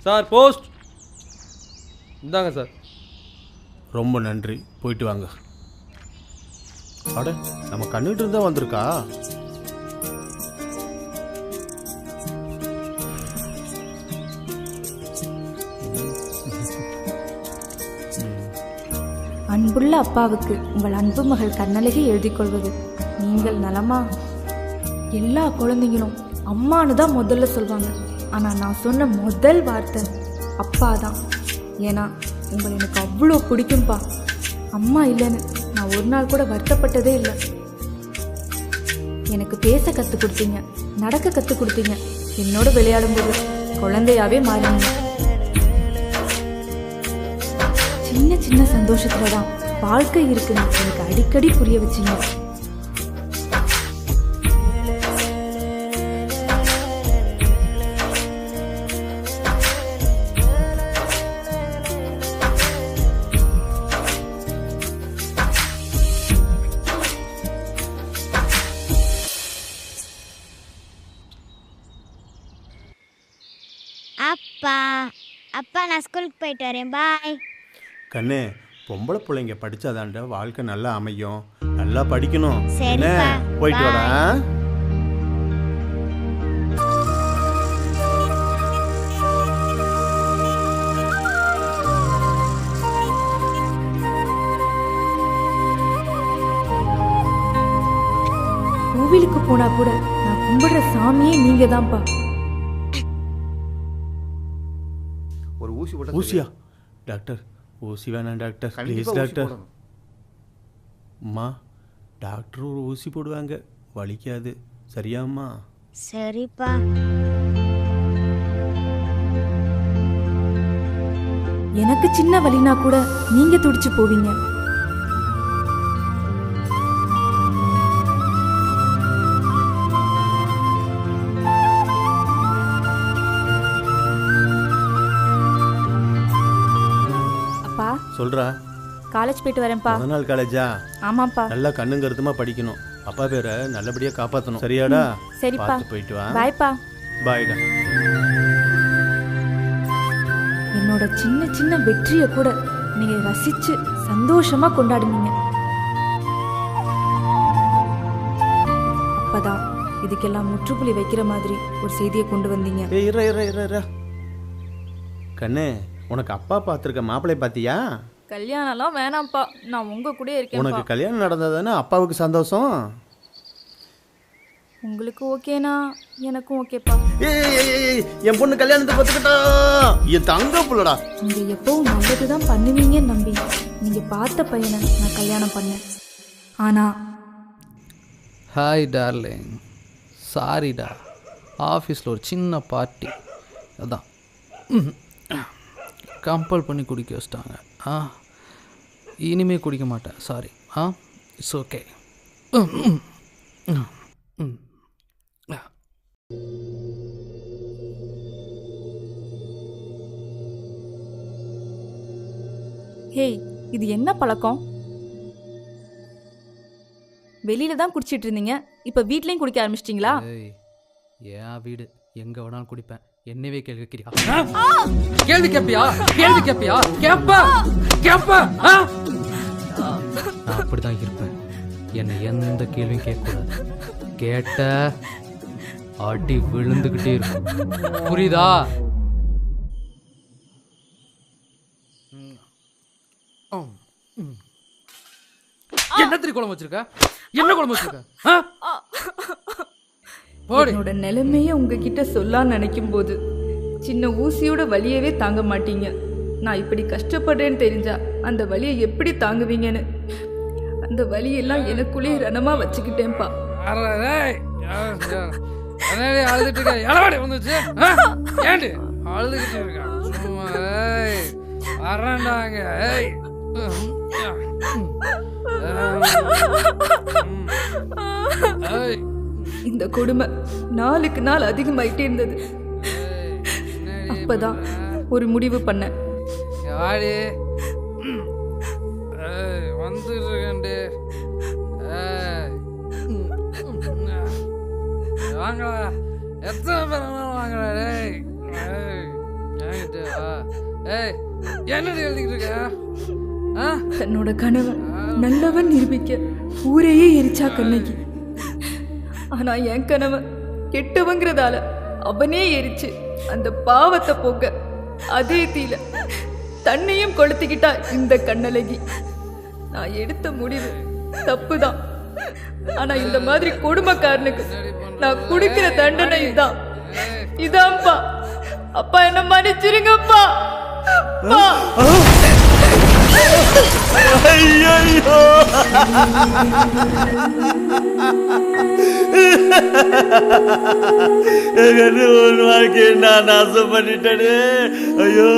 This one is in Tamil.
சார் போஸ்ட் இந்தாங்க சார். ரொம்ப நன்றி, போயிட்டு வாங்க. அட, நம்ம கண்ணுகிட்டு இருந்தா வந்திருக்கா. அன்புள்ள அப்பாவுக்கு உங்கள் அன்பு மகள் கண்ணழகி எழுதி கொள்வது. நீங்கள் நலமா? எல்லா குழந்தைங்களும் அம்மானு தான் முதல்ல சொல்வாங்க. ஆனால் நான் சொன்ன முதல் வார்த்தை அப்பா தான். ஏன்னா உங்களை எனக்கு அவ்வளோ பிடிக்கும்பா. அம்மா இல்லைன்னு நான் ஒரு நாள் கூட வருத்தப்பட்டதே இல்லை. எனக்கு பேச கற்றுக் கொடுத்தீங்க, நடக்க கற்றுக் கொடுத்தீங்க. என்னோட விளையாடும்போது குழந்தையாவே மாறினீங்க. சின்ன சின்ன சந்தோஷத்துல தான் வாழ்க்கை இருக்குன்னு எனக்கு அடிக்கடி புரிய வச்சீங்க. அப்பா அப்பா நான் ஸ்கூலுக்கு போயிட்டு வரேன். பாய். கண்ணே, பொம்பளை பிள்ளைங்க படிச்சாதாண்ட வாழ்க்கை நல்லா அமையும். நல்லா படிக்கணும். சரிப்பா, போயிட்டு வாடா. கோவிலுக்கு போனா கூட நான் கும்பிடுற சாமியே நீங்க தான்ப்பா. ஒரு ஊசி போட்டா ஊசியா? டாக்டர், ஊசி வேணாம் டாக்டர், ப்ளீஸ் டாக்டர். அம்மா, டாக்டர் ஒரு ஊசி போடுவாங்க, வலிக்காது. சரியாம்மா? சரிப்பா. எனக்கு சின்ன வலினா கூட நீங்க துடிச்சு போவீங்க. அப்பா சொல்றா. காலேஜ் போயிட்டு வரேன்ப்பா. முதல் நாள் காலேஜா? ஆமாப்பா. நல்லா கண்ணும் கருத்துமா படிக்கணும். அப்பா பேரை நல்லபடியா காப்பாற்றணும். சரியாடா? சரிப்பா, பார்த்து போயிட்டு வா. பாய்ப்பா. பாய்டா. என்னோட சின்ன சின்ன வெற்றியை கூட நீங்க ரசிச்சு சந்தோஷமா கொண்டாடுனீங்க. அப்பதான் இதுக்கெல்லாம் முற்றுப்புள்ளி வைக்கிற மாதிரி ஒரு செய்தியை கொண்டு வந்தீங்க. கண்ணே, உனக்கு அப்பா பார்த்துருக்க மாப்பிள்ளை பார்த்தியா? கல்யாணம்லாம் வேணாம்ப்பா, நான் உங்க கூட இருக்கேன். உனக்கு கல்யாணம் நடந்ததுன்னா அப்பாவுக்கு சந்தோஷம். உங்களுக்கு ஓகேனா எனக்கும் ஓகேப்பா. என் பொண்ணு கல்யாணத்துக்கு பார்த்துக்கிட்டா என் தங்க புள்ளடா. நீங்க எப்பவும் நல்லதுதான் பண்ணுவீங்கன்னு நம்பி நீங்க பார்த்த பையனை நான் கல்யாணம் பண்ணேன். ஆனா ஹாய் டார்லிங், சாரிடா, ஆஃபீஸில் ஒரு சின்ன பார்ட்டி, அதான் கம்பல் பண்ணி குடிக்க வச்சிட்டாங்க. இனிமேல் குடிக்க மாட்டேன், சாரி. It's okay. ஹேய், இது என்ன பழக்கம்? வெளியில தான் குடிச்சிட்டு இருந்தீங்க, இப்ப வீட்லயும் குடிக்க ஆரம்பிச்சிட்டீங்களா? ஏன் வீடு, எங்க வேணாலும் குடிப்பேன். என்னவே கேள்வி கேட்கிறியா? கேள்வி கேட்பியா? கேள்வி கேட்பியா? கேப்ப நான் அப்படிதான் இருப்பேன். என்னை எந்த கேள்வியும் கேட்கக்கூடாது. கேட்ட அடி விழுந்துகிட்டே இருக்கும். புரியுதா? என்ன திரி குழம்பு வச்சிருக்க? என்ன குழம்பு வச்சிருக்க? என்னோட நிலைமைய உங்ககிட்ட சொல்லான்னு நினைக்கும் போது சின்ன ஊசியோட வலியவே தாங்க மாட்டீங்க. நான் இப்படி கஷ்டப்படுறேன்னு தெரிஞ்சா அந்த வலியை எப்படி தாங்குவீங்கன்னு அந்த வலியெல்லாம் எனக்குள்ளே ரணமா வச்சுக்கிட்டேன்ப்பா. அழுதுட்டு இருக்க வந்துச்சு. ஏண்டி அழுதுகிட்டு இருக்க? வரண்டாங்க. இந்த கொடுமை நாளுக்கு நாள் அதிகமாயிட்டே இருந்தது. அப்பதான் ஒரு முடிவு பண்ணேன். வந்துருக்கேன்டி, வாங்கடா, எத்தனை பேர் வாங்கடா. ஏய் என்னடி எழுதிக்கிட்டு இருக்க? தன்னோட கணவன் நல்லவன் நிரூபிக்க ஊரையே எரிச்சா கண்ணகி. ஆனா என் கணவன் கெட்டவங்கிறதால அவனே எரிச்சு அந்த பாவத்தை போக்க அதே தீல தன்னையும் கொளுத்திக்கிட்டா இந்த கண்ணழகி. நான் எடுத்த முடிவு தப்புதான். ஆனா இந்த மாதிரி கொடுமைக்காரனுக்கு நான் குடுக்கிற தண்டனை இதான்ப்பா. அப்பா என்ன மன்னிச்சிருங்கப்பா. ஒரு வாழ்க்கையை நான் நாசம் பண்ணிட்டேனே. ஐயோ